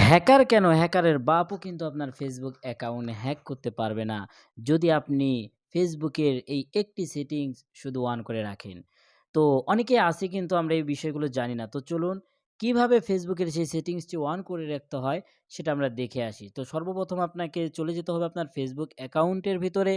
Hacker কেন? হ্যাকারের বাপও কিন্তু আপনার Facebook অ্যাকাউন্ট হ্যাক করতে পারবে না। যদি আপনি Facebook-এর এই একটি সেটিংস শুধু অন করে রাখেন। তো অনেকেই আছে কিন্তু আমরা এই বিষয়গুলো জানি না। তো চলুন কিভাবে Facebook-এর সেই সেটিংসটি অন করে রাখতে হয় সেটা আমরা দেখে আসি। তো সর্বপ্রথম আপনাকে চলে যেতে হবে আপনার Facebook অ্যাকাউন্টের ভিতরে।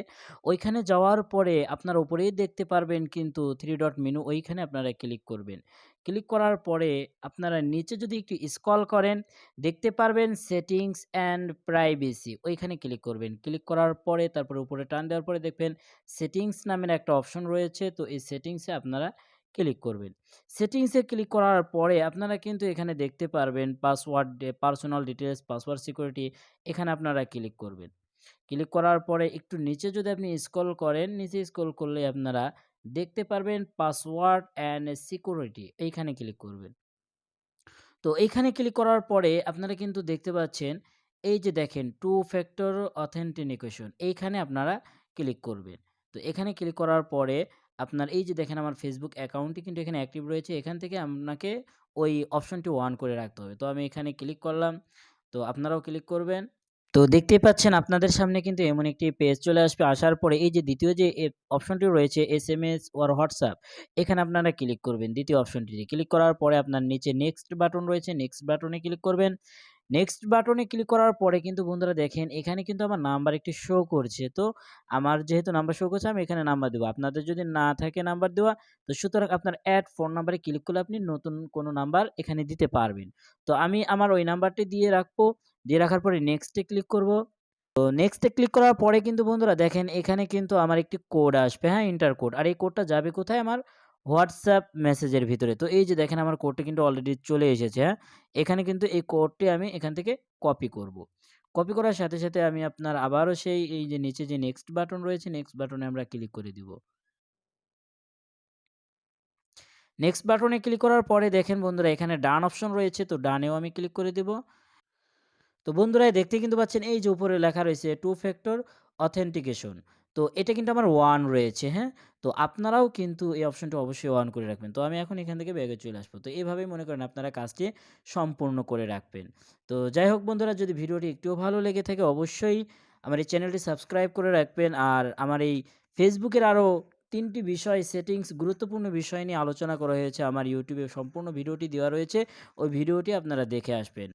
ওইখানে যাওয়ার পরে আপনারা উপরেই দেখতে পারবেন কিন্তু 3 ডট মেনু ওইখানে আপনারা ক্লিক করবেন। ক্লিক করার পরে আপনারা নিচে যদি একটু স্ক্রল করেন দেখতে পারবেন সেটিংস অ্যান্ড প্রাইভেসি ওইখানে ক্লিক করবেন। ক্লিক করার পরে তারপরে উপরে টান দেওয়ার পরে দেখবেন সেটিংস নামের একটা অপশন রয়েছে। তো এই সেটিংসে আপনারা ক্লিক করবেন। সেটিংসে ক্লিক করার পরে আপনারা কিন্তু এখানে দেখতে পারবেন password personal details, password security এখানে আপনারা ক্লিক করবেন। ক্লিক করার পরে একটু নিচে যদি আপনি স্ক্রল করেন, নিচে স্ক্রল করলে আপনারা দেখতে পারবেন পাসওয়ার্ড অ্যান্ড সিকিউরিটি এইখানে ক্লিক করবেন। তো এইখানে ক্লিক করার পরে আপনারা কিন্তু দেখতে পাচ্ছেন, এই যে দেখেন টু ফ্যাক্টর অথেন্টিকেশন এইখানে আপনারা ক্লিক করবেন। তো এখানে ক্লিক করার পরে আপনার এই যে দেখেন আমার Facebook অ্যাকাউন্টটি কিন্তু এখানে অ্যাক্টিভ রয়েছে। এখান থেকে আপনাকে ওই অপশনটি অন করে রাখতে হবে। তো আমি এখানে ক্লিক করলাম। তো আপনারাও ক্লিক করবেন। তো দেখতেই পাচ্ছেন আপনাদের সামনে কিন্তু এমন একটি পেজ চলে আসবে। আসার পরে এই যে দ্বিতীয় যে অপশনটি রয়েছে SMS ওর WhatsApp এখানে আপনারা ক্লিক করবেন ২য় অপশনটিতে। ক্লিক করার পরে আপনার নিচে নেক্সট বাটন রয়েছে, নেক্সট বাটনে ক্লিক করবেন। নেক্সট বাটনে ক্লিক করার পরে কিন্তু বন্ধুরা দেখেন এখানে কিন্তু আমার নাম্বার একটি শো করছে। তো আমার যেহেতু নাম্বার শো করছে আমি এখানে নাম্বার দেব। আপনাদের যদি না থাকে নাম্বার দেওয়া তো সুতরাং আপনার এড ফোন নাম্বারে ক্লিক করলে আপনি নতুন কোনো নাম্বার এখানে দিতে পারবেন। তো আমি আমার ওই নাম্বারটি দিয়ে রাখবো। দিয়ে রাখার পরে নেক্সট এ ক্লিক করব। তো নেক্সট এ ক্লিক করার পরে কিন্তু বন্ধুরা দেখেন এখানে কিন্তু আমার একটি কোড আসবে, হ্যাঁ? Enter code. আর এই কোডটা যাবে কোথায়? আমার WhatsApp মেসেজের ভিতরে। তো এই যে দেখেন আমার কোডটা কিন্তু অলরেডি চলে এসেছে, হ্যাঁ? এখানে কিন্তু এই কোডটি আমি এখান থেকে কপি করব। কপি করার সাথে, সাথে আমি আপনার আবারও সেই এই যে নিচে যে নেক্সট বাটন রয়েছে, নেক্সট বাটনে আমরা ক্লিক করে দিব। নেক্সট বাটনে ক্লিক করার পরে দেখেন বন্ধুরা এখানে ডান অপশন রয়েছে, তো ডানেও আমি ক্লিক করে দিব। তো বন্ধুরা দেখতে কিন্তু পাচ্ছেন এই যে উপরে লেখা রয়েছে টু ফ্যাক্টর অথেন্টিকেশন। তো এটা কিন্তু আমার 1 রয়েছে, হ্যাঁ? তো আপনারাও কিন্তু এই অপশনটি অবশ্যই অন করে রাখবেন। তো আমি এখন এখান থেকে ব্যাকে চলে আসবো। তো এভাবেই মনে করেন আপনারা কাজটি সম্পূর্ণ করে রাখবেন। তো যাই হোক বন্ধুরা যদি ভিডিওটি একটুও ভালো লেগে থাকে অবশ্যই আমার এই চ্যানেলটি সাবস্ক্রাইব করে রাখবেন। আর আমার এই ফেসবুকের আরও ৩ টি বিষয় সেটিংস গুরুত্বপূর্ণ বিষয় নিয়ে আলোচনা করা হয়েছে। আমার YouTube এ সম্পূর্ণ ভিডিওটি দেওয়া রয়েছে। ওই ভিডিওটি আপনারা দেখে আসবেন।